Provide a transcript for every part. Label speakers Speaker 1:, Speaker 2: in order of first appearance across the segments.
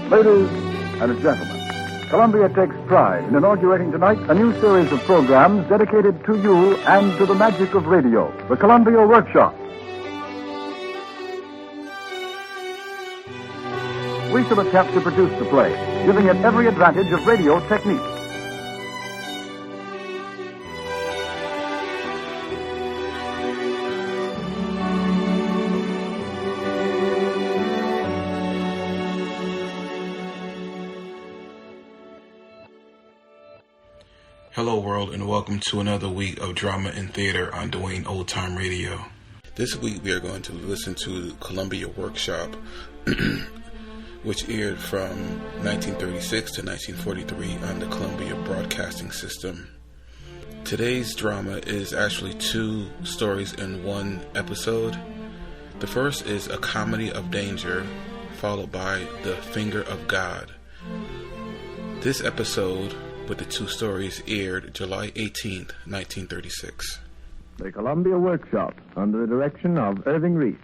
Speaker 1: Ladies and gentlemen, Columbia takes pride in inaugurating tonight a new series of programs dedicated to you and to the magic of radio, the Columbia Workshop. We shall attempt to produce the play, giving it every advantage of radio technique.
Speaker 2: Hello world, and welcome to another week of Drama and Theater on Dwayne Old Time Radio. This week we are going to listen to Columbia Workshop, which aired from 1936 to 1943 on the Columbia Broadcasting System. Today's drama is actually two stories in one episode. The first is A Comedy of Danger, followed by The Finger of God. This episode with the two stories aired July 18th, 1936.
Speaker 3: The Columbia Workshop, under the direction of Irving Reese.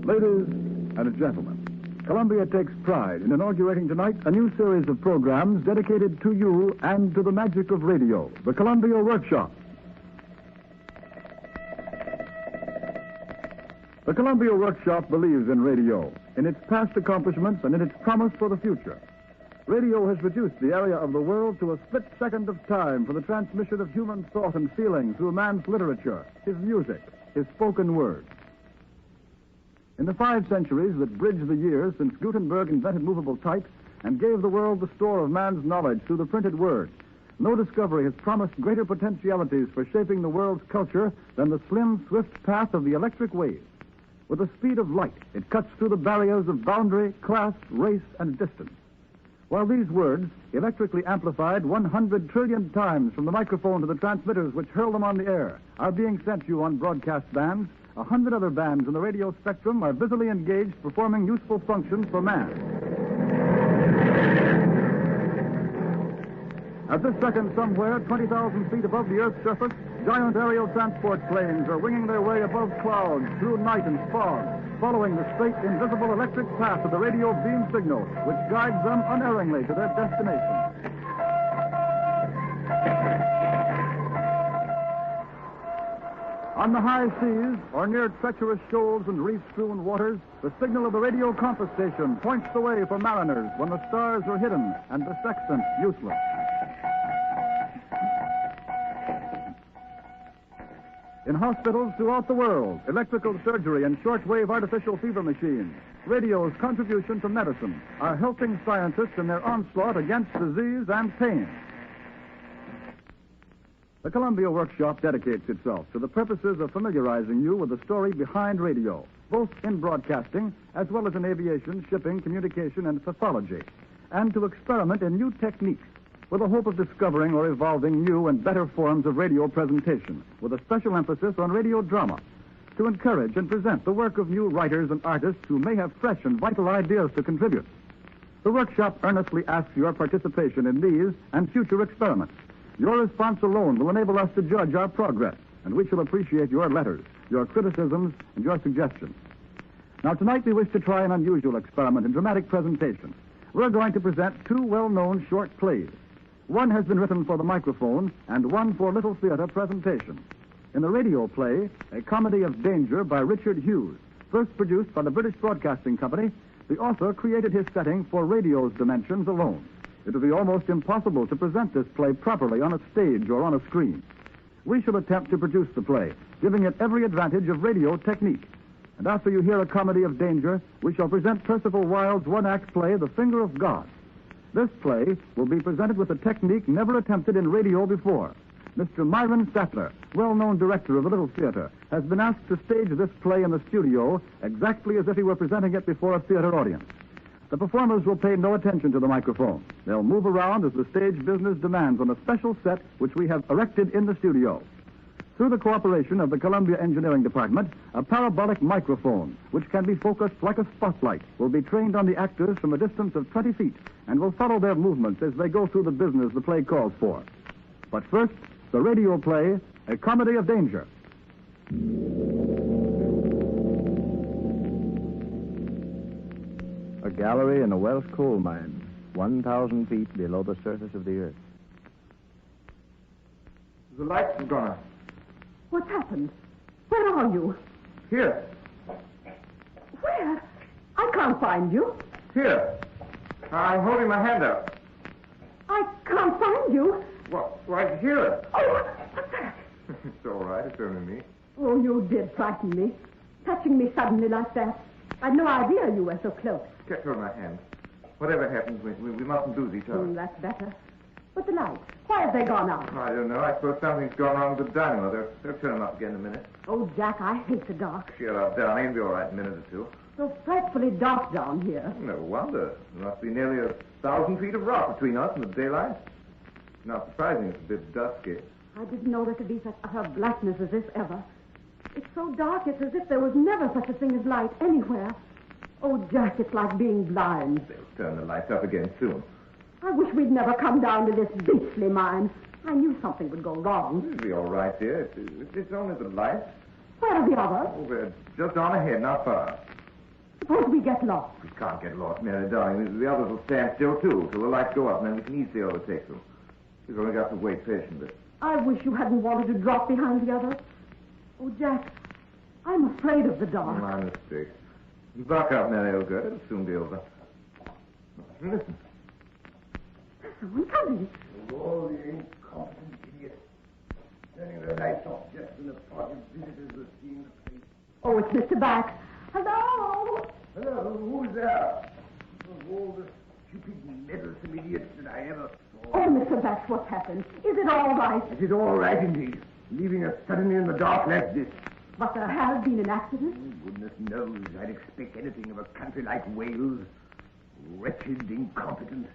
Speaker 1: Ladies and gentlemen, Columbia takes pride in inaugurating tonight a new series of programs dedicated to you and to the magic of radio, the Columbia Workshop. The Columbia Workshop believes in radio, in its past accomplishments, and in its promise for the future. Radio has reduced the area of the world to a split second of time for the transmission of human thought and feeling through man's literature, his music, his spoken word. In the 5 centuries that bridge the years since Gutenberg invented movable type and gave the world the store of man's knowledge through the printed word, no discovery has promised greater potentialities for shaping the world's culture than the slim, swift path of the electric wave. With the speed of light, it cuts through the barriers of boundary, class, race, and distance. While these words, electrically amplified 100 trillion times from the microphone to the transmitters which hurl them on the air, are being sent to you on broadcast bands, 100 other bands in the radio spectrum are busily engaged performing useful functions for man. At this second, somewhere 20,000 feet above the Earth's surface, giant aerial transport planes are winging their way above clouds through night and fog, following the straight, invisible electric path of the radio beam signal, which guides them unerringly to their destination. On the high seas, or near treacherous shoals and reef-strewn waters, the signal of the radio compass station points the way for mariners when the stars are hidden and the sextant useless. In hospitals throughout the world, electrical surgery and shortwave artificial fever machines, radio's contribution to medicine are helping scientists in their onslaught against disease and pain. The Columbia Workshop dedicates itself to the purposes of familiarizing you with the story behind radio, both in broadcasting as well as in aviation, shipping, communication, and pathology, and to experiment in new techniques with the hope of discovering or evolving new and better forms of radio presentation, with a special emphasis on radio drama, to encourage and present the work of new writers and artists who may have fresh and vital ideas to contribute. The workshop earnestly asks your participation in these and future experiments. Your response alone will enable us to judge our progress, and we shall appreciate your letters, your criticisms, and your suggestions. Now, tonight we wish to try an unusual experiment in dramatic presentation. We're going to present 2 well-known short plays. One has been written for the microphone and one for little theater presentation. In the radio play, A Comedy of Danger by Richard Hughes, first produced by the British Broadcasting Company, the author created his setting for radio's dimensions alone. It would be almost impossible to present this play properly on a stage or on a screen. We shall attempt to produce the play, giving it every advantage of radio technique. And after you hear A Comedy of Danger, we shall present Percival Wilde's one-act play, The Finger of God. This play will be presented with a technique never attempted in radio before. Mr. Myron Sattler, well-known director of the Little Theater, has been asked to stage this play in the studio exactly as if he were presenting it before a theater audience. The performers will pay no attention to the microphone. They'll move around as the stage business demands on a special set which we have erected in the studio. Through the cooperation of the Columbia Engineering Department, a parabolic microphone, which can be focused like a spotlight, will be trained on the actors from a distance of 20 feet and will follow their movements as they go through the business the play calls for. But first, the radio play, A Comedy of Danger.
Speaker 3: A gallery in a Welsh coal mine, 1,000 feet below the surface of the earth.
Speaker 4: The lights have gone out.
Speaker 5: What's happened? Where are you?
Speaker 4: Here.
Speaker 5: Where? I can't find you.
Speaker 4: Here. I'm holding my hand out.
Speaker 5: I can't find you.
Speaker 4: What? Right here.
Speaker 5: Oh, what's that?
Speaker 4: It's all right. It's only me.
Speaker 5: Oh, you did frighten me. Touching me suddenly like that. I'd no idea you were so close.
Speaker 4: Catch hold of my hand. Whatever happens, we mustn't lose each other.
Speaker 5: That's better. But the lights, why have they gone out?
Speaker 4: I don't know. I suppose something's gone wrong with the dynamo. They'll turn them up again in a minute.
Speaker 5: Oh, Jack, I hate the dark.
Speaker 4: Cheer up, darling. It'll be all right in a minute or two.
Speaker 5: So frightfully dark down here.
Speaker 4: No wonder. There must be nearly 1,000 feet of rock between us and the daylight. Not surprising it's a bit dusky.
Speaker 5: I didn't know there could be such utter blackness as this ever. It's so dark, it's as if there was never such a thing as light anywhere. Oh, Jack, it's like being blind.
Speaker 4: They'll turn the lights up again soon.
Speaker 5: I wish we'd never come down to this beastly mine. I knew something would go wrong.
Speaker 4: It'll be all right, dear. It's only the lights.
Speaker 5: Where are the others?
Speaker 4: Oh, we're just on ahead, not far.
Speaker 5: Suppose we get lost.
Speaker 4: We can't get lost, Mary, darling. The others will stand still, too, till the lights go up, and then we can easily overtake them. We've only got to wait patiently.
Speaker 5: I wish you hadn't wanted to drop behind the others. Oh, Jack, I'm afraid of the dark.
Speaker 4: My mistake. Buck up, Mary, old girl. It'll soon be over. Listen.
Speaker 5: There's someone coming.
Speaker 6: All the incompetent idiots. Turning the lights off just when the party of visitors were seeing the place.
Speaker 5: Oh, it's Mr. Bax. Hello?
Speaker 6: Hello, who's there? Of all the stupid, meddlesome idiots that I ever saw.
Speaker 5: Oh, Mr. Bax, what's happened? Is it all right?
Speaker 6: It is all right indeed. Leaving us suddenly in the dark like this.
Speaker 5: But there has been an accident.
Speaker 6: Oh, goodness knows I'd expect anything of a country like Wales. Wretched, incompetent.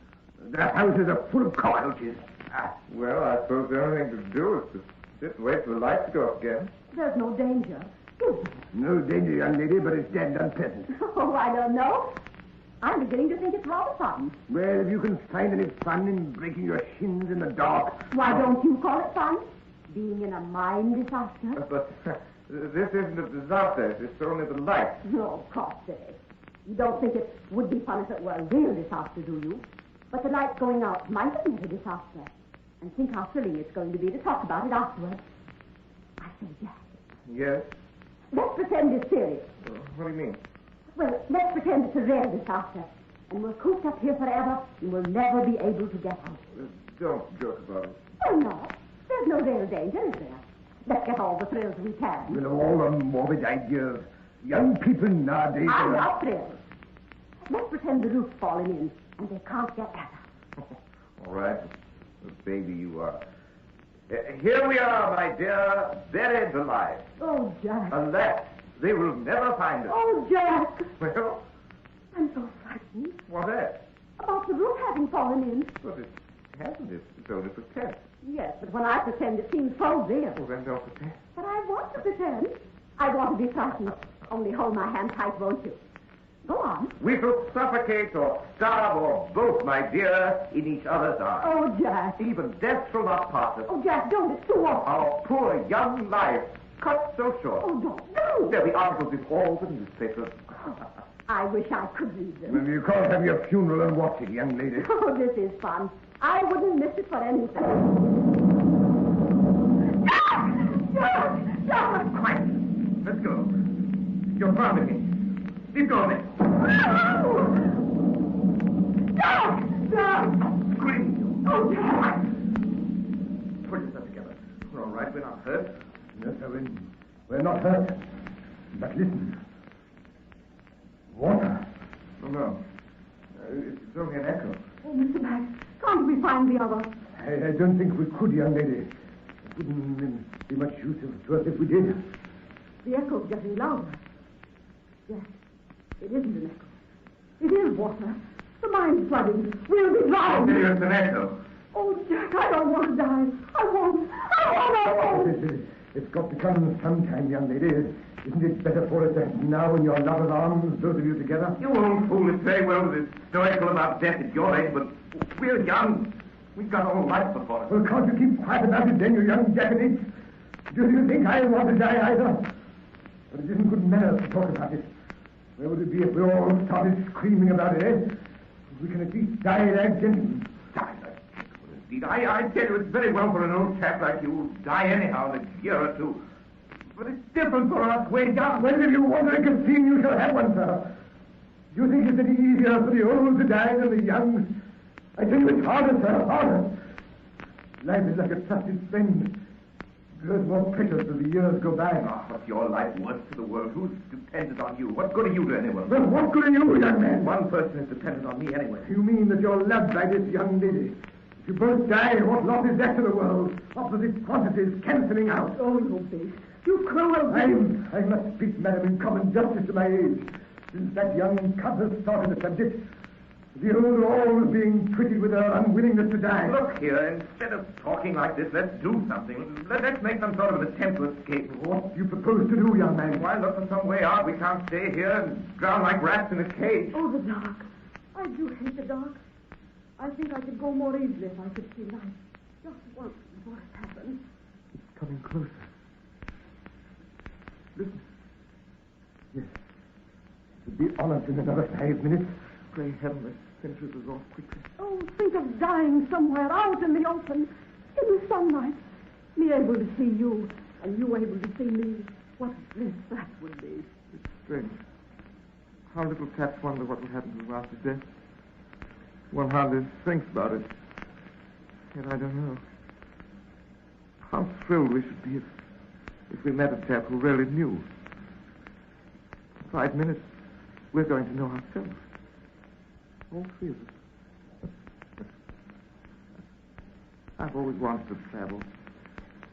Speaker 6: Their houses are full of cockroaches.
Speaker 4: Well, I suppose the only thing to do is to sit and wait for the lights to go up again.
Speaker 5: There's no danger. Is there?
Speaker 6: No danger, young lady, but it's dead unpleasant.
Speaker 5: Oh, I don't know. I'm beginning to think it's rather fun.
Speaker 6: Well, if you can find any fun in breaking your shins in the dark...
Speaker 5: Why don't you call it fun? Being in a mine disaster?
Speaker 4: But this isn't a disaster. It's only the lights.
Speaker 5: No, of course it is. You don't think it would be fun if it were a real disaster, do you? But the lights going out might have made a disaster. And think how thrilling it's going to be to talk about it afterwards. I say, Jack.
Speaker 4: Yes?
Speaker 5: Let's pretend it's serious.
Speaker 4: What do you mean?
Speaker 5: Well, let's pretend it's a real disaster. And we're cooped up here forever, and we'll never be able to get out.
Speaker 4: Don't joke about it.
Speaker 5: Oh, no. There's no real danger, is there? Let's get all the thrills we can.
Speaker 6: With all the morbid ideas. Young people nowadays...
Speaker 5: I'm not thrilled. Let's pretend the roof's falling in, and they can't get at us.
Speaker 4: All right. Baby, you are. Here we are, my dear, buried alive.
Speaker 5: Oh, Jack.
Speaker 4: Alas, they will never find us.
Speaker 5: Oh, Jack.
Speaker 4: Well,
Speaker 5: I'm so frightened.
Speaker 4: what's that?
Speaker 5: About the roof having fallen in.
Speaker 4: But it hasn't. It's only pretend.
Speaker 5: Yes, but when I pretend, it seems so real.
Speaker 4: Well, then don't pretend.
Speaker 5: But I want to pretend. I want to be frightened. Only hold my hand tight, won't you? Go on.
Speaker 4: We shall suffocate or starve or both, my dear, in each other's arms.
Speaker 5: Oh, Jack.
Speaker 4: Even death shall not part us.
Speaker 5: Oh, Jack, don't. It's too awful.
Speaker 4: Our poor young lives cut so short.
Speaker 5: Oh, don't.
Speaker 4: There'll be articles in all the newspapers.
Speaker 5: I wish I could read them.
Speaker 6: Well, you can't have your funeral and watch it, young lady.
Speaker 5: Oh, this is fun. I wouldn't miss it for anything. Jack!
Speaker 4: Quiet. Let's go. You're proud me. Leave go of it.
Speaker 5: Jack!
Speaker 4: Scream.
Speaker 5: Oh, Jack!
Speaker 4: Pull yourself together. We're all right. We're not hurt.
Speaker 6: No, sir, we're not hurt. But listen. Water.
Speaker 4: Oh, no. It's only an echo.
Speaker 5: Oh, Mr. Bax, can't we find the other?
Speaker 6: I don't think we could, young lady. It wouldn't be much use to us if we did.
Speaker 5: The echo's getting louder. Yes, it isn't an echo. It is water. The mine's flooding. We'll be drowned.
Speaker 4: It's an echo.
Speaker 5: Oh, Jack, I don't want to die. I won't.
Speaker 6: It's got to come sometime, young lady. Isn't it better for us that now in your lover's arms, both of you together?
Speaker 4: You old fool is very well with this stoical about death at your age, but we're young. We've got all life before us.
Speaker 6: Well, can't you keep quiet about it then, you young jackanapes? Do you think I want to die either? But it isn't good manners to talk about it. Where would it be if we all started screaming about it, eh? We can at least die like gentlemen. Die like gentlemen, indeed. I tell you, it's very well for an old chap like you to die anyhow in a year or two. But it's different for us way down. Well, if you want a good scene, you shall have one, sir. Do you think it's any easier for the old to die than the young? I tell you, it's harder, sir, harder. Life is like a trusted friend. Grows more precious as the years go by. Oh, what's your life worth to the world? Who's dependent on you? What good are you to anyone? Well, what good are you, young man? One person is dependent on me anyway. You mean that you're loved by this young lady? If you both die, what lot is left to the world? Opposite quantities cancelling out.
Speaker 5: Oh, you beast. You cruel beast.
Speaker 6: I must speak, madam, in common justice to my age. Since that young cub has started the subject, the old all is being treated with her unwillingness to die. Look here, instead of talking like this, let's do something. Let's make some sort of an attempt to escape. What do you propose to do, young man? Why, look for some way out. We can't stay here and drown like rats in a cage.
Speaker 5: Oh, the dark. I do hate the dark. I think I could go more easily if I could see light. Just once before it happens.
Speaker 6: It's coming closer. Listen. Yes. It would be honest in another 5 minutes. Pray heaven, let's finish this off quickly.
Speaker 5: Oh, think of dying somewhere out in the open, in the sunlight. Me able to see you, and you able to see me. What bliss that would be.
Speaker 6: It's strange. How little chaps wonder what will happen to them after death. One hardly thinks about it. Yet I don't know. How thrilled we should be if we met a chap who really knew. In 5 minutes, we're going to know ourselves. All three of us. I've always wanted to travel.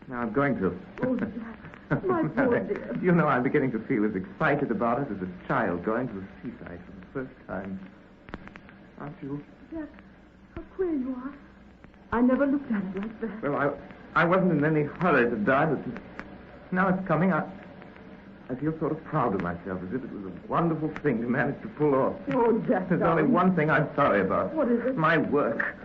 Speaker 6: Now I'm going to.
Speaker 5: Oh, Jack, my poor dear.
Speaker 6: You know, I'm beginning to feel as excited about it as a child going to the seaside for the first time. Aren't you?
Speaker 5: Jack, how queer you are. I never looked at it like that.
Speaker 6: Well, I wasn't in any hurry to die, but now it's coming. I feel sort of proud of myself, as if it was a wonderful thing to manage to pull off.
Speaker 5: Oh, Jack,
Speaker 6: There's only one thing I'm sorry about.
Speaker 5: What is it?
Speaker 6: My work.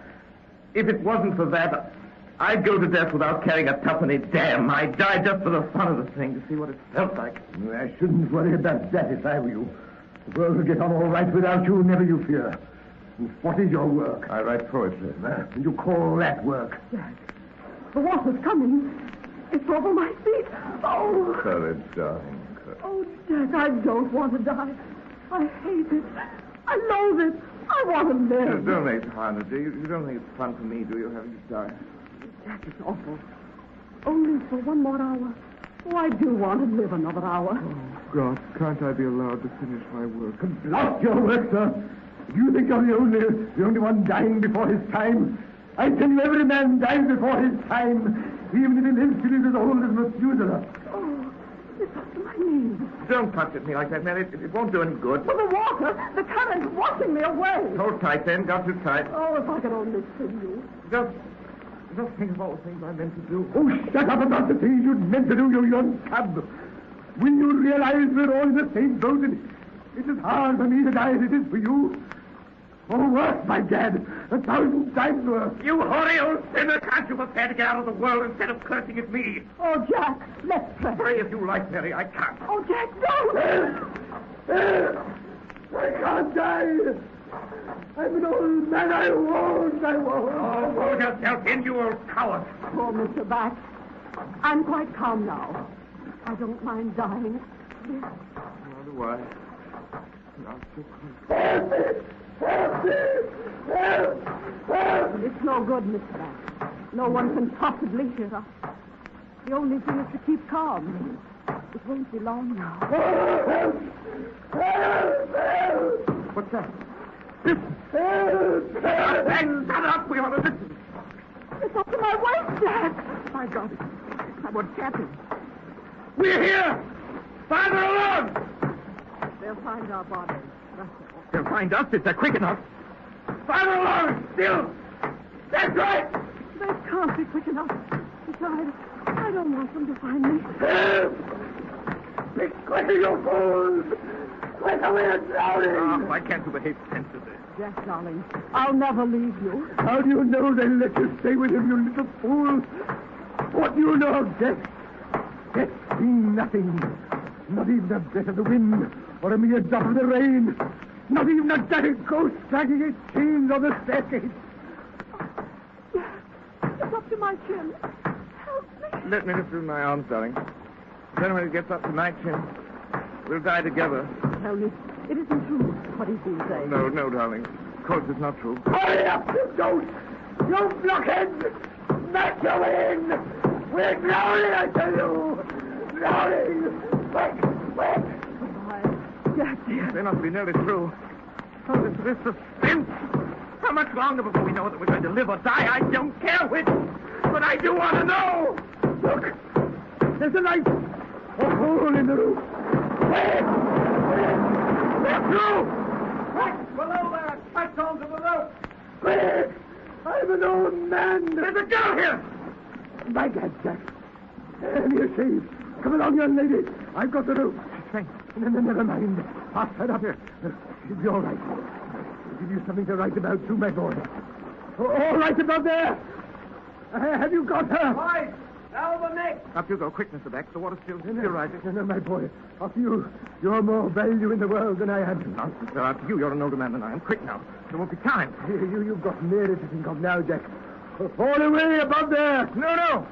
Speaker 6: If it wasn't for that, I'd go to death without carrying a tuppenny damn. I'd die just for the fun of the thing, to see what it felt like. I shouldn't worry about that if I were you. The world will get on all right without you, never you fear. And what is your work? I write poetry. And you call that work?
Speaker 5: Jack, the water's coming. It's over my feet. Oh!
Speaker 6: Courage, darling.
Speaker 5: Oh, Jack, I don't want to die. I hate it. I loathe it. I want to live.
Speaker 6: Don't make it harder, do you? You don't think it's fun for me, do you, having to die?
Speaker 5: Jack, it's awful. Only for one more hour. Oh, I do want to live another hour.
Speaker 6: Oh, God, can't I be allowed to finish my work? Blast your work, sir. Do you think you're the only one dying before his time? I tell you, every man dies before his time, even if he lives till he's as old as Methuselah.
Speaker 5: Oh, it's up to my knees.
Speaker 6: Don't touch at me like that, Mary. It won't do any good.
Speaker 5: For the water, the current's washing me away.
Speaker 6: Hold tight, then. Got too tight.
Speaker 5: Oh, if I could only see you.
Speaker 6: Just think of all the things I meant to do. Oh, shut up about the things you'd meant to do, you young cub. Will you realize we're all in the same boat, and it's as hard for me to die as it is for you? Or worse, my dad, 1,000 times worse. You hoary old sinner, can't you prepare to get out of the world instead of cursing at me?
Speaker 5: Oh, Jack, let's pray.
Speaker 6: Pray if you like, Mary, I can't.
Speaker 5: Oh, Jack, don't!
Speaker 6: I can't die. I'm an old man, I won't. Oh, hold yourself in, you old coward.
Speaker 5: Oh, Mr. Bax, I'm quite calm now. I don't mind dying.
Speaker 6: Nor do I. Not so close. Help me! Help me! Help! Help!
Speaker 5: It's no good, Mr. Bax. No one can possibly hear us. The only thing is to keep calm. It won't be long now.
Speaker 6: Help! Help! Help! What's that? Help! Help! Shut up! We ought to listen.
Speaker 5: It's up to my waist, Jack. My God, I want Captain.
Speaker 6: We're here! Find her alone!
Speaker 5: They'll find our bodies. That's all.
Speaker 6: They'll find us if they're quick enough. Find her alone! Still! That's right!
Speaker 5: They can't be quick enough. Besides, I don't want them to find me.
Speaker 6: Help! Be quick, you fools! Quick, we're drowning! Oh, why can't you behave sensibly?
Speaker 5: Jack, darling, I'll never leave you.
Speaker 6: How do you know they let you stay with him, you little fool? What do you know of death? Death means nothing. Not even a breath of the wind or a mere drop of the rain. Not even a dead ghost dragging its chains on the staircase.
Speaker 5: It's up to my chin. Help me.
Speaker 6: Let me lift you in my arms, darling. Then when it gets up to my chin, we'll die together.
Speaker 5: Tell me, it isn't true what he's been saying.
Speaker 6: No, darling. Of course it's not true. Hurry up, you ghost! You blockheads! Smash your way in! We're drowning, I tell you! Drowning! Quick!
Speaker 5: Jack, dear.
Speaker 6: They must be nearly through. Oh, this suspense! How much longer before we know that we're going to live or die? I don't care which, but I do want to know! Look! There's a light! A hole in the roof! Quick! They're through! Quick! Below there! Catch on to the rope! Quick! I'm an old man! There's a girl here! My God, Jack! Near shave! Come along, young lady! I've got the rope! Thanks. Never mind. I'll set up here. She'll be all right. I'll give you something to write about, too, my boy. All right above there! Have you got her?
Speaker 7: Right! Albert Nick!
Speaker 6: Up you go, quick, Mr. Beck. The water's still rising. No, my boy. After you. You're more value in the world than I am. Nonsense, sir. After you, you're an older man than I am. Quick now. There won't be time. You've got Mary to think of now, Jack. All the way above there. No.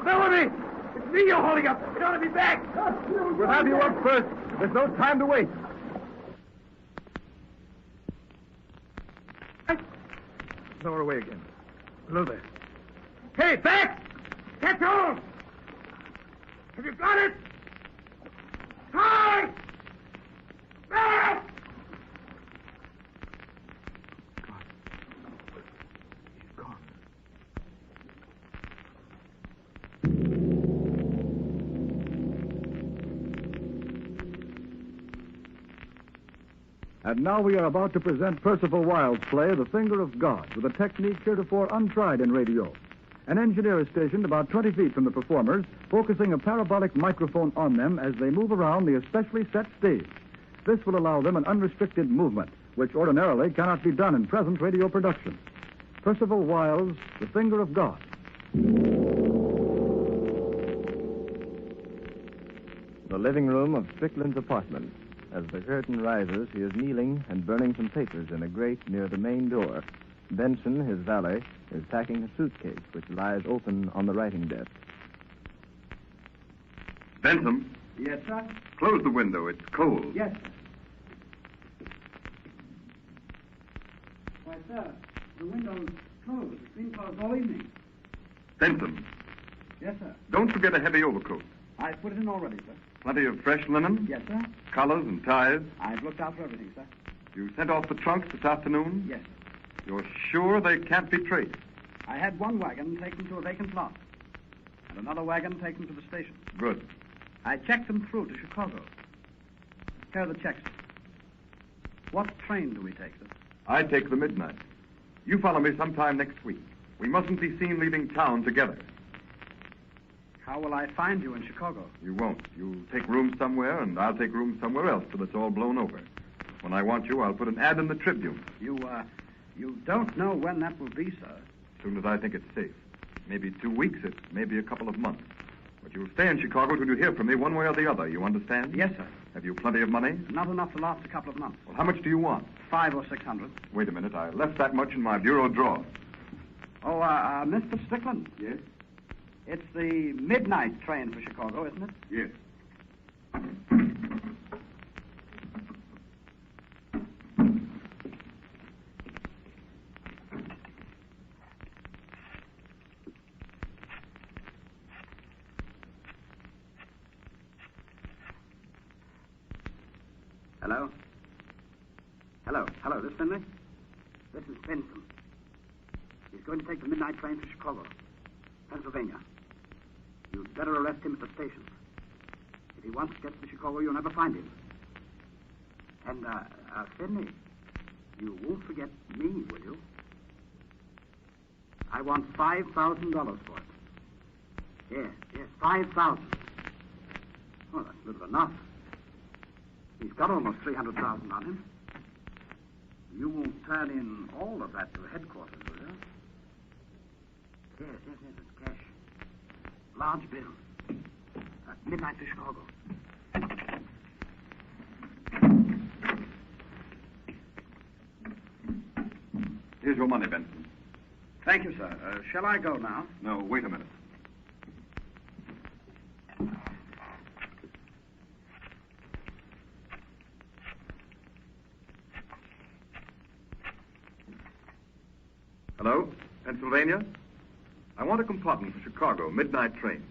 Speaker 6: Melody! It's me you're holding up. You ought to be back. We'll have you up first. There's no time to wait. Lower away again. Below there. Hey, back! Catch hold! Have you got it? Hard! Back! God. He's gone.
Speaker 1: And now we are about to present Percival Wilde's play, The Finger of God, with a technique heretofore untried in radio. An engineer is stationed about 20 feet from the performers, focusing a parabolic microphone on them as they move around the especially set stage. This will allow them an unrestricted movement, which ordinarily cannot be done in present radio production. Percival Wilde's The Finger of God.
Speaker 3: The living room of Strickland's apartment. As the curtain rises, he is kneeling and burning some papers in a grate near the main door. Benson, his valet, is packing a suitcase which lies open on the writing desk.
Speaker 8: Benson,
Speaker 7: Yes, sir?
Speaker 8: close the window. It's cold.
Speaker 7: Yes, sir. Why, sir, the window's closed. It's been closed all evening.
Speaker 8: Benson,
Speaker 7: Yes, sir.
Speaker 8: don't forget a heavy overcoat.
Speaker 7: I've put it in already, sir.
Speaker 8: Plenty of fresh linen,
Speaker 7: Yes, sir.
Speaker 8: collars and ties.
Speaker 7: I've looked out for everything, sir.
Speaker 8: You sent off the trunks this afternoon?
Speaker 7: Yes, sir.
Speaker 8: You're sure they can't be traced?
Speaker 7: I had one wagon taken to a vacant lot, and another wagon taken to the station.
Speaker 8: Good.
Speaker 7: I checked them through to Chicago. Here are the checks. What train do we take, sir?
Speaker 8: I take the midnight. You follow me sometime next week. We mustn't be seen leaving town together.
Speaker 7: How will I find you in Chicago?
Speaker 8: You won't. You'll take rooms somewhere, and I'll take rooms somewhere else till it's all blown over. When I want you, I'll put an ad in the Tribune.
Speaker 7: You don't know when that will be, sir.
Speaker 8: As soon as I think it's safe. Maybe 2 weeks, it's maybe a couple of months. But you'll stay in Chicago till you hear from me one way or the other. You understand?
Speaker 7: Yes, sir.
Speaker 8: Have you plenty of money?
Speaker 7: Not enough to last a couple of months.
Speaker 8: Well, how much do you want?
Speaker 7: 500 or 600.
Speaker 8: Wait a minute. I left that much in my bureau drawer.
Speaker 7: Oh, Mr. Strickland.
Speaker 8: Yes?
Speaker 7: It's the midnight train for Chicago, isn't it?
Speaker 8: Yes.
Speaker 7: Hello? Hello, this Finley? This is Benson. He's going to take the midnight train to Chicago, Pennsylvania. You'd better arrest him at the station. If he once gets to Chicago, you'll never find him. And, Finley, you won't forget me, will you? I want $5,000 for it. Yes, 5,000. Well, that's little enough. He's got almost 300,000 on him. You won't turn in all of that to headquarters, will you? Yes, it's cash. Large bill. Midnight to Chicago.
Speaker 8: your money, Benson.
Speaker 7: Thank you, sir. Shall I go now?
Speaker 8: No, wait a minute. Hello? Pennsylvania? I want a compartment for Chicago, midnight train.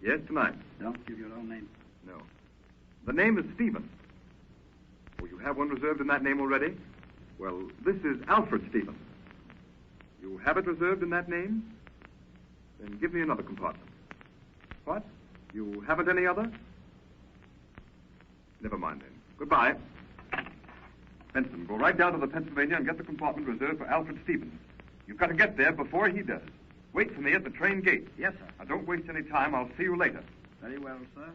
Speaker 8: Yes, tonight.
Speaker 7: Don't give your own name.
Speaker 8: No. The name is Stephen. Oh, you have one reserved in that name already? Well, this is Alfred Stephen. You have it reserved in that name? Then give me another compartment. What? You haven't any other? Never mind then. Goodbye. Benson, go right down to the Pennsylvania and get the compartment reserved for Alfred Stevens. You've got to get there before he does. Wait for me at the train gate.
Speaker 7: Yes, sir.
Speaker 8: Now, don't waste any time. I'll see you later.
Speaker 7: Very well, sir.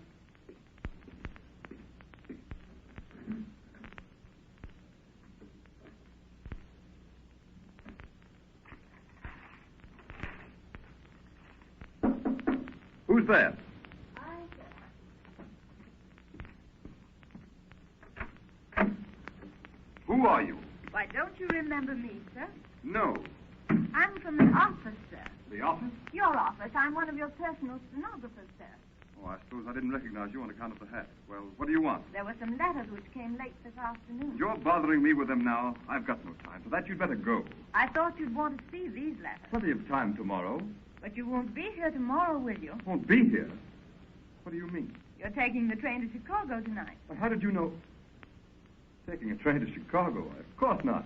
Speaker 8: Who's there? Who are you?
Speaker 9: Why, don't you remember me, sir?
Speaker 8: No.
Speaker 9: I'm from the office, sir.
Speaker 8: The office?
Speaker 9: Your office. I'm one of your personal stenographers, sir.
Speaker 8: Oh, I suppose I didn't recognize you on account of the hat. Well, what do you want?
Speaker 9: There were some letters which came late this afternoon.
Speaker 8: You're bothering me with them now. I've got no time for that. You'd better go.
Speaker 9: I thought you'd want to see these letters.
Speaker 8: Plenty of time tomorrow.
Speaker 9: But you won't be here tomorrow, will you?
Speaker 8: Won't be here? What do you mean?
Speaker 9: You're taking the train to Chicago tonight.
Speaker 8: Well, how did you know? Taking a train to Chicago? Of course not.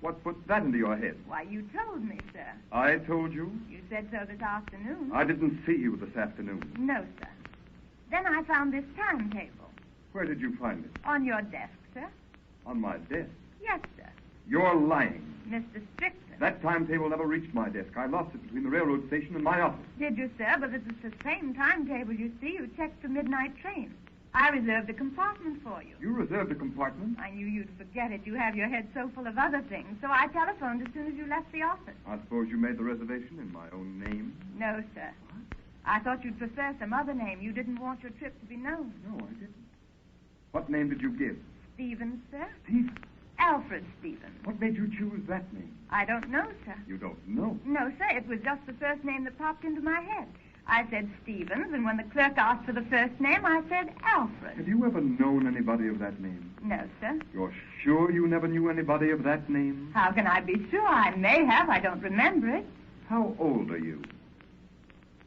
Speaker 8: What put that into your head?
Speaker 9: Why, you told me, sir.
Speaker 8: I told you?
Speaker 9: You said so this afternoon.
Speaker 8: I didn't see you this afternoon.
Speaker 9: No, sir. Then I found this timetable.
Speaker 8: Where did you find it?
Speaker 9: On your desk, sir.
Speaker 8: On my desk.
Speaker 9: Yes, sir.
Speaker 8: You're lying.
Speaker 9: Mr. Strickland.
Speaker 8: That timetable never reached my desk. I lost it between the railroad station and my office.
Speaker 9: Did you, sir? But it's the same timetable you see. You checked the midnight train. I reserved a compartment for you.
Speaker 8: You reserved a compartment?
Speaker 9: I knew you'd forget it. You have your head so full of other things. So I telephoned as soon as you left the office.
Speaker 8: I suppose you made the reservation in my own name?
Speaker 9: No, sir. I thought you'd prefer some other name. You didn't want your trip to be known.
Speaker 8: No, I didn't. What name did you give?
Speaker 9: Stevens, sir.
Speaker 8: Stevens?
Speaker 9: Alfred Stevens.
Speaker 8: What made you choose that name?
Speaker 9: I don't know, sir.
Speaker 8: You don't know?
Speaker 9: No, sir. It was just the first name that popped into my head. I said Stevens, and when the clerk asked for the first name, I said Alfred.
Speaker 8: Have you ever known anybody of that name?
Speaker 9: No, sir.
Speaker 8: You're sure you never knew anybody of that name?
Speaker 9: How can I be sure? I may have. I don't remember it.
Speaker 8: How old are you?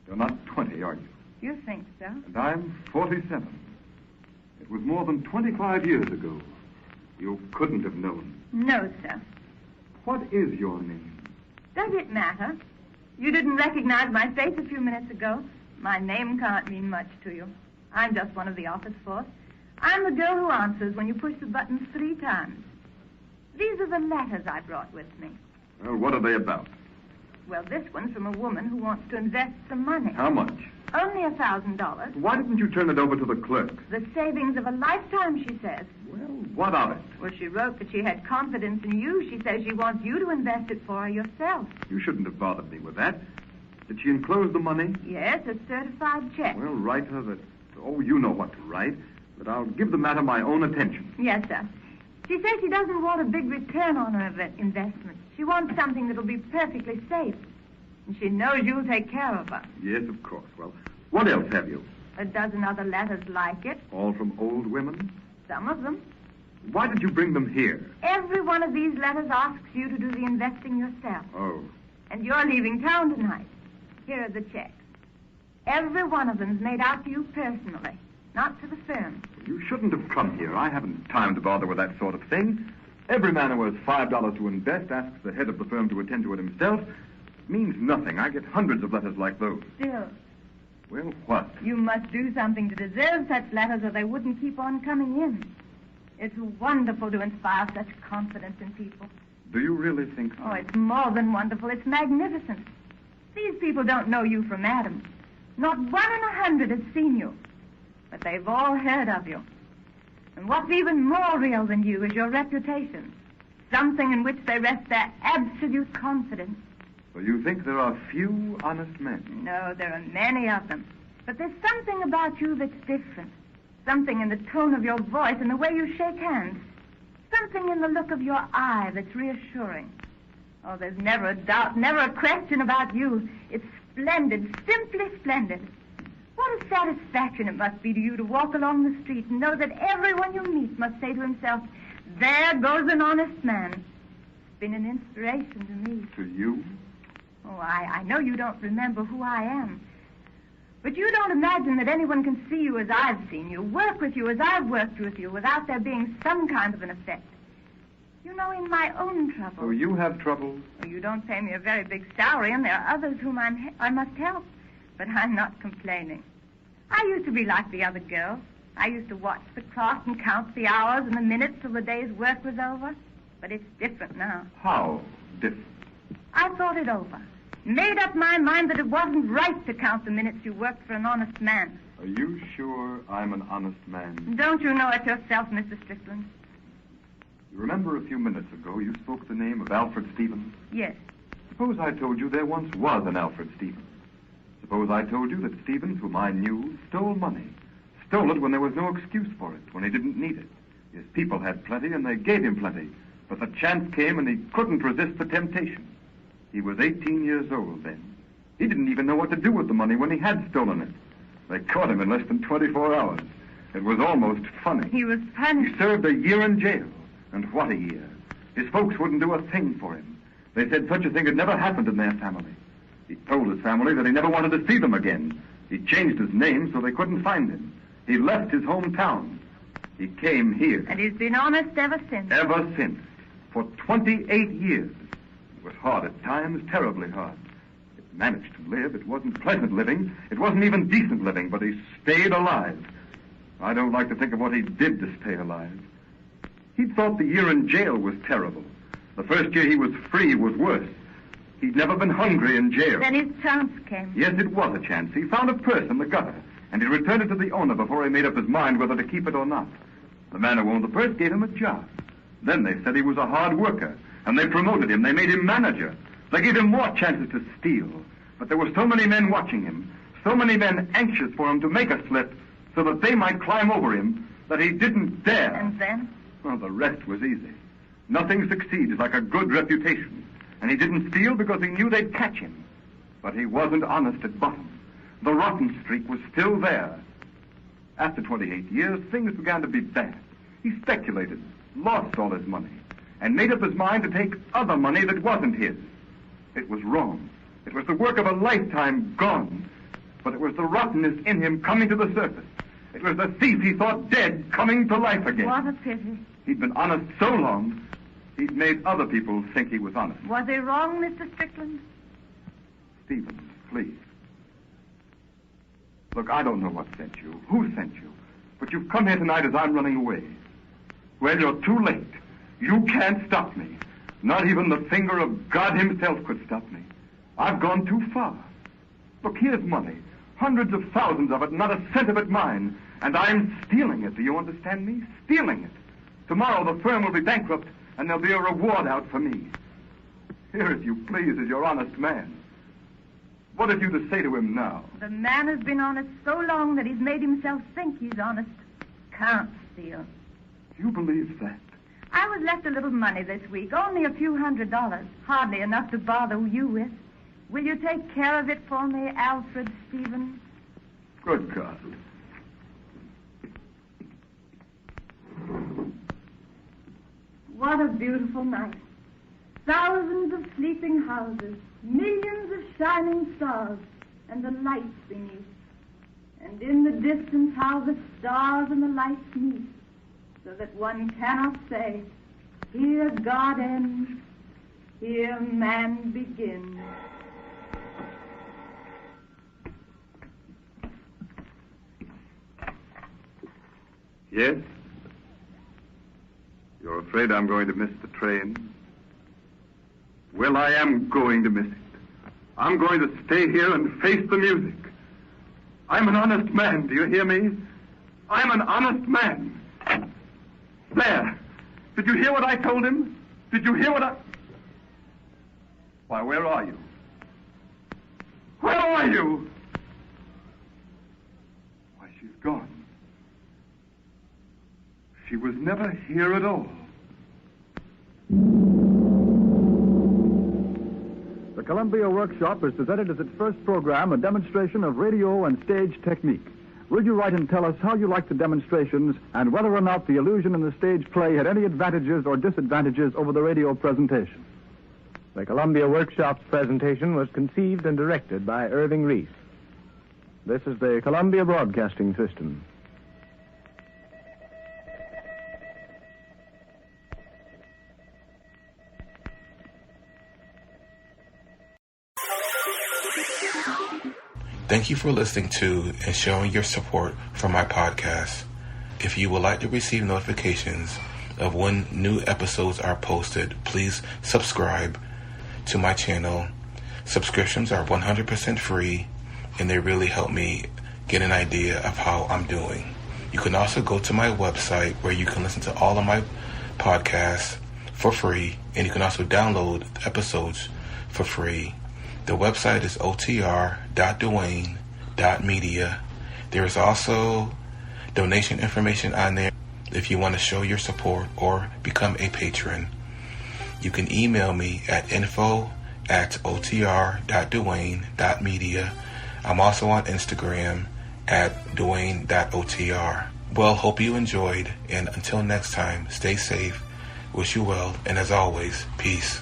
Speaker 8: You're not 20, are you?
Speaker 9: You think so?
Speaker 8: And I'm 47. It was more than 25 years ago. You couldn't have known.
Speaker 9: No, sir.
Speaker 8: What is your name?
Speaker 9: Does it matter? You didn't recognize my face a few minutes ago. My name can't mean much to you. I'm just one of the office force. I'm the girl who answers when you push the buttons 3 times. These are the letters I brought with me.
Speaker 8: Well, what are they about?
Speaker 9: Well, this one's from a woman who wants to invest some money.
Speaker 8: How much?
Speaker 9: Only $1,000.
Speaker 8: Why didn't you turn it over to the clerk?
Speaker 9: The savings of a lifetime, she says.
Speaker 8: Well, what of it?
Speaker 9: Well, she wrote that she had confidence in you. She says she wants you to invest it for her yourself.
Speaker 8: You shouldn't have bothered me with that. Did she enclose the money?
Speaker 9: Yes, a certified check.
Speaker 8: Well, write her that... Oh, you know what to write. That I'll give the matter my own attention.
Speaker 9: Yes, sir. She says she doesn't want a big return on her investment. She wants something that'll be perfectly safe. And she knows you'll take care of her.
Speaker 8: Yes, of course. Well, what else have you?
Speaker 9: A dozen other letters like it.
Speaker 8: All from old women?
Speaker 9: Some of them.
Speaker 8: Why did you bring them here?
Speaker 9: Every one of these letters asks you to do the investing yourself.
Speaker 8: Oh.
Speaker 9: And you're leaving town tonight. Here are the checks. Every one of them's made out to you personally, not to the firm.
Speaker 8: You shouldn't have come here. I haven't time to bother with that sort of thing. Every man who has $5 to invest asks the head of the firm to attend to it himself. It means nothing. I get hundreds of letters like those.
Speaker 9: Still.
Speaker 8: Well, what?
Speaker 9: You must do something to deserve such letters or they wouldn't keep on coming in. It's wonderful to inspire such confidence in people.
Speaker 8: Do you really think so?
Speaker 9: Oh, it's more than wonderful. It's magnificent. These people don't know you from Adam. Not 1 in 100 has seen you. But they've all heard of you. And what's even more real than you is your reputation. Something in which they rest their absolute confidence.
Speaker 8: So you think there are few honest men?
Speaker 9: No, there are many of them. But there's something about you that's different. Something in the tone of your voice and the way you shake hands. Something in the look of your eye that's reassuring. Oh, there's never a doubt, never a question about you. It's splendid, simply splendid. What a satisfaction it must be to you to walk along the street and know that everyone you meet must say to himself, there goes an honest man. It's been an inspiration to me.
Speaker 8: To you?
Speaker 9: Oh, I know you don't remember who I am. But you don't imagine that anyone can see you as I've seen you, work with you as I've worked with you, without there being some kind of an effect. You know, in my own trouble.
Speaker 8: So you have trouble?
Speaker 9: Oh, you don't pay me a very big salary, and there are others whom I must help. But I'm not complaining. I used to be like the other girls. I used to watch the clock and count the hours and the minutes till the day's work was over. But it's different now.
Speaker 8: How different?
Speaker 9: I thought it over. Made up my mind that it wasn't right to count the minutes you worked for an honest man.
Speaker 8: Are you sure I'm an honest man?
Speaker 9: Don't you know it yourself, Mr. Strickland?
Speaker 8: You remember a few minutes ago you spoke the name of Alfred Stevens?
Speaker 9: Yes.
Speaker 8: Suppose I told you there once was an Alfred Stevens. Suppose I told you that Stevens, whom I knew, stole money. Stole it when there was no excuse for it, when he didn't need it. His people had plenty, and they gave him plenty. But the chance came, and he couldn't resist the temptation. He was 18 years old then. He didn't even know what to do with the money when he had stolen it. They caught him in less than 24 hours. It was almost funny.
Speaker 9: He was punished.
Speaker 8: He served a year in jail. And what a year. His folks wouldn't do a thing for him. They said such a thing had never happened in their family. He told his family that he never wanted to see them again. He changed his name so they couldn't find him. He left his hometown. He came here.
Speaker 9: And he's been honest ever since.
Speaker 8: Ever since. For 28 years. It was hard at times, terribly hard. He managed to live. It wasn't pleasant living. It wasn't even decent living, but he stayed alive. I don't like to think of what he did to stay alive. He thought the year in jail was terrible. The first year he was free was worse. He'd never been hungry in jail.
Speaker 9: Then his chance came.
Speaker 8: Yes, it was a chance. He found a purse in the gutter, and he returned it to the owner before he made up his mind whether to keep it or not. The man who owned the purse gave him a job. Then they said he was a hard worker, and they promoted him. They made him manager. They gave him more chances to steal. But there were so many men watching him, so many men anxious for him to make a slip so that they might climb over him, that he didn't dare.
Speaker 9: And then?
Speaker 8: Well, the rest was easy. Nothing succeeds like a good reputation. And he didn't steal because he knew they'd catch him. But he wasn't honest at bottom. The rotten streak was still there. After 28 years, things began to be bad. He speculated, lost all his money, and made up his mind to take other money that wasn't his. It was wrong. It was the work of a lifetime gone. But it was the rottenness in him coming to the surface. It was the thief he thought dead coming to life again.
Speaker 9: What a pity.
Speaker 8: He'd been honest so long, he'd made other people think he was honest.
Speaker 9: Was he wrong, Mr. Strickland?
Speaker 8: Stevens, please. Look, I don't know what sent you, who sent you, but you've come here tonight as I'm running away. Well, you're too late. You can't stop me. Not even the finger of God himself could stop me. I've gone too far. Look, here's money. Hundreds of thousands of it, not a cent of it mine. And I'm stealing it, do you understand me? Stealing it. Tomorrow the firm will be bankrupt, and there'll be a reward out for me. Here, if you please, is your honest man. What have you to say to him now?
Speaker 9: The man has been honest so long that he's made himself think he's honest. Can't steal.
Speaker 8: You believe that?
Speaker 9: I was left a little money this week, only a few $100s, hardly enough to bother you with. Will you take care of it for me, Alfred Stevens?
Speaker 8: Good God.
Speaker 9: What a beautiful night. Thousands of sleeping houses, millions of shining stars, and the lights beneath. And in the distance how the stars and the lights meet, so that one cannot say, here God ends, here man begins.
Speaker 8: Yes? You're afraid I'm going to miss the train? Well, I am going to miss it. I'm going to stay here and face the music. I'm an honest man, do you hear me? I'm an honest man. There. Did you hear what I told him? Did you hear what I... Why, where are you? Where are you? Why, she's gone. She was never here at all.
Speaker 1: Columbia Workshop has presented as its first program a demonstration of radio and stage technique. Will you write and tell us how you liked the demonstrations and whether or not the illusion in the stage play had any advantages or disadvantages over the radio presentation?
Speaker 3: The Columbia Workshop's presentation was conceived and directed by Irving Reese. This is the Columbia Broadcasting System.
Speaker 2: Thank you for listening to and showing your support for my podcast. If you would like to receive notifications of when new episodes are posted, please subscribe to my channel. Subscriptions are 100% free, and they really help me get an idea of how I'm doing. You can also go to my website where you can listen to all of my podcasts for free, and you can also download episodes for free. The website is otr.duane.media. There is also donation information on there if you want to show your support or become a patron. You can email me at info@otr.duane.media. I'm also on Instagram at duane.otr. Well, hope you enjoyed, and until next time, stay safe, wish you well, and as always, peace.